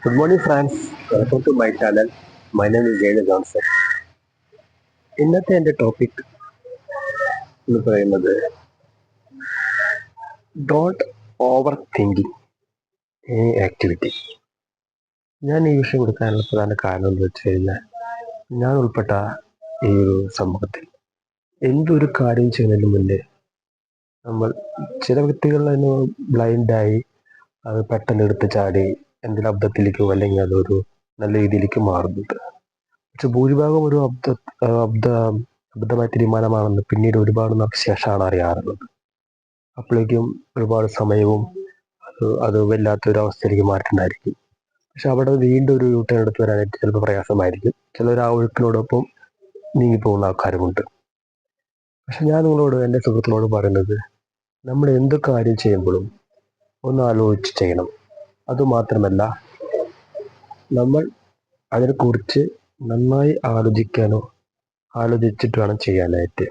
Good morning, friends. Welcome to my channel. My name is Jayna Johnson. ഇന്നത്തെ എൻ്റെ topic എന്ന് പറയുന്നത് don't over thinking any activity. ഞാൻ ഈ വിഷയം കൊടുക്കാനുള്ള പ്രധാന കാരണം എന്ന് വെച്ച് കഴിഞ്ഞാൽ, ഞാൻ ഉൾപ്പെട്ട ഈ ഒരു സമൂഹത്തിൽ എന്തൊരു കാര്യം ചെയ്യുന്നതിന് മുന്നേ നമ്മൾ ചില വ്യക്തികൾ അതിന് ബ്ലൈൻഡായി അത് പെട്ടെന്ന് എടുത്ത് ചാടി എന്തെങ്കിലും അബദ്ധത്തിലേക്കോ അല്ലെങ്കിൽ അതൊരു നല്ല രീതിയിലേക്ക് മാറുന്നുണ്ട്. പക്ഷെ ഭൂരിഭാഗം ഒരു അബദ്ധമായ തീരുമാനമാണെന്ന് പിന്നീട് ഒരുപാട് ശേഷമാണ് അറിയാറുള്ളത്. അപ്പോഴേക്കും ഒരുപാട് സമയവും അത് വല്ലാത്തൊരു അവസ്ഥയിലേക്ക് മാറ്റുന്നതായിരിക്കും. പക്ഷെ അവിടെ വീണ്ടും ഒരു യൂട്ടേൺ എടുത്ത് വരാനായിട്ട് ചിലപ്പോൾ പ്രയാസമായിരിക്കും. ചിലർ ആ ഒഴുക്കിനോടൊപ്പം നീങ്ങിപ്പോകുന്ന ആൾക്കാരുമുണ്ട്. പക്ഷെ ഞാൻ നിങ്ങളോട്, എൻ്റെ സുഹൃത്തിനോട് പറയുന്നത്, നമ്മൾ എന്ത് കാര്യം ചെയ്യുമ്പോഴും ഒന്ന് ആലോചിച്ച് ചെയ്യണം. അതുമാത്രമല്ല, നമ്മൾ അതിനെക്കുറിച്ച് നന്നായി ആലോചിച്ചിട്ട് വേണം ചെയ്യാനായിട്ട്.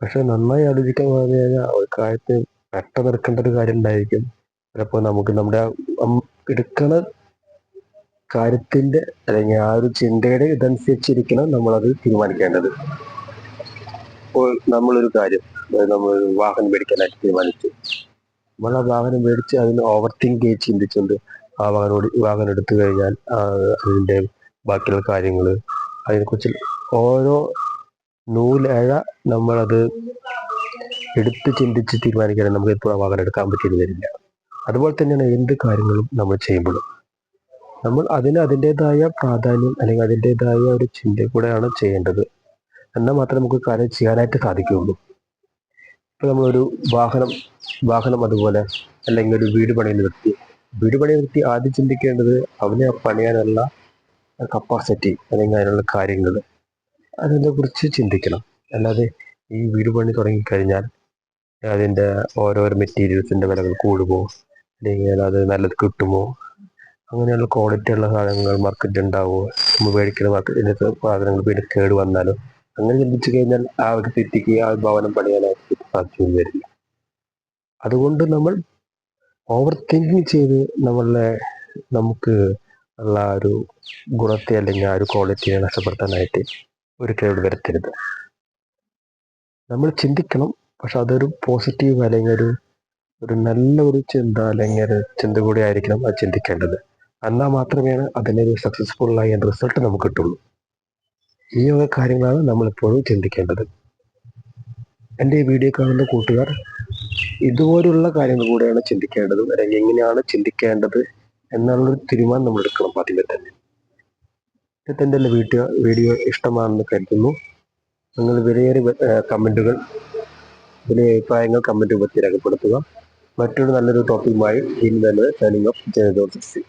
പക്ഷെ നന്നായി ആലോചിക്കാൻ പറഞ്ഞു കഴിഞ്ഞാൽ ഒരു കാര്യത്തിൽ പെട്ടെന്ന് എടുക്കേണ്ട ഒരു കാര്യം ഉണ്ടായിരിക്കും. ചിലപ്പോൾ നമുക്ക് നമ്മുടെ എടുക്കുന്ന കാര്യത്തിൻ്റെ അല്ലെങ്കിൽ ആ ഒരു ചിന്തയുടെ ഇതനുസരിച്ചിരിക്കണം നമ്മളത് തീരുമാനിക്കേണ്ടത്. ഇപ്പോൾ നമ്മളൊരു കാര്യം, നമ്മളൊരു വാഹനം മേടിക്കാനായിട്ട് തീരുമാനിച്ചു. നമ്മൾ ആ വാഹനം മേടിച്ച് അതിന് ഓവർ തിങ്ക് ചിന്തിച്ചുകൊണ്ട് ആ വാഹനം എടുത്തു കഴിഞ്ഞാൽ അതിൻ്റെ ബാക്കിയുള്ള കാര്യങ്ങൾ, അതിനെക്കുറിച്ച് ഓരോ നൂലേഴ നമ്മളത് എടുത്ത് ചിന്തിച്ച് തീരുമാനിക്കാൻ നമുക്ക് ഇപ്പോൾ വാഹനം എടുക്കാൻ പറ്റിയെന്ന് വരില്ല. അതുപോലെ തന്നെയാണ് എന്ത് കാര്യങ്ങളും നമ്മൾ ചെയ്യുമ്പോഴും നമ്മൾ അതിൻ്റെതായ പ്രാധാന്യം അല്ലെങ്കിൽ അതിൻ്റെതായ ഒരു ചിന്ത കൂടെയാണ് ചെയ്യേണ്ടത്. എന്നാൽ മാത്രമേ നമുക്ക് കാര്യം ചെയ്യാനായിട്ട് സാധിക്കുകയുള്ളൂ. ഇപ്പോൾ നമ്മളൊരു വാഹനം അതുപോലെ, അല്ലെങ്കിൽ ഒരു വീട് പണിയുന്ന വ്യക്തി ആദ്യം ചിന്തിക്കേണ്ടത് അവനെ പണിയാനുള്ള കപ്പാസിറ്റി അല്ലെങ്കിൽ അതിനുള്ള കാര്യങ്ങൾ, അതിനെക്കുറിച്ച് ചിന്തിക്കണം. അല്ലാതെ ഈ വീട് പണി തുടങ്ങിക്കഴിഞ്ഞാൽ അതിൻ്റെ ഓരോരോ മെറ്റീരിയൽസിൻ്റെ വിലകൾ കൂടുമോ, അല്ലെങ്കിൽ അത് നല്ലത് കിട്ടുമോ, അങ്ങനെയുള്ള ക്വാളിറ്റി ഉള്ള സാധനങ്ങൾ മാർക്കറ്റ് ഉണ്ടാവുമോ, നമ്മൾ മേടിക്കുന്ന മാർക്കറ്റിൻ്റെ സാധനങ്ങൾ പിന്നെ കേട് വന്നാലോ, അങ്ങനെ ചിന്തിച്ചു കഴിഞ്ഞാൽ ആ ഒരു വ്യക്തിക്ക് ആ ഭവനം പണിയാനായിട്ട് സാധിച്ചു വരില്ല. അതുകൊണ്ട് നമ്മൾ ഓവർ തിങ്കിങ് ചെയ്ത് നമുക്ക് ഉള്ള ആ ഒരു ഗുണത്തെ അല്ലെങ്കിൽ ആ ഒരു ക്വാളിറ്റിയെ നഷ്ടപ്പെടുത്താനായിട്ട് ഒരിക്കലും വരുത്തരുത്. നമ്മൾ ചിന്തിക്കണം, പക്ഷെ അതൊരു പോസിറ്റീവ് അല്ലെങ്കിൽ ഒരു നല്ല ഒരു ചിന്ത അല്ലെങ്കിൽ ഒരു ചിന്ത കൂടി ആയിരിക്കണം അത് ചിന്തിക്കേണ്ടത്. എന്നാൽ മാത്രമേ അതിനൊരു സക്സസ്ഫുള്ളായ റിസൾട്ട് നമുക്ക് കിട്ടുള്ളൂ. ഈ വക കാര്യങ്ങളാണ് നമ്മളെപ്പോഴും ചിന്തിക്കേണ്ടത്. എൻ്റെ ഈ വീഡിയോ കാണുന്ന കൂട്ടുകാർ ഇതുപോലുള്ള കാര്യങ്ങൾ കൂടെയാണ് ചിന്തിക്കേണ്ടത്, അല്ലെങ്കിൽ എങ്ങനെയാണ് ചിന്തിക്കേണ്ടത് എന്നുള്ളൊരു തീരുമാനം നമ്മൾ എടുക്കണം ആദ്യമേ തന്നെ. എൻ്റെ വീഡിയോ ഇഷ്ടമാണെന്ന് കരുതുന്നു. നിങ്ങൾ വിലയേറിയ കമൻറ്റുകൾ, വലിയ അഭിപ്രായങ്ങൾ കമൻറ്റ് രൂപത്തിൽ രേഖപ്പെടുത്തുക. മറ്റൊരു നല്ലൊരു ടോപ്പിക്കുമായി ഇന്ന് തന്നെ സൈനിങ് ഓഫ് ജയദോസ്.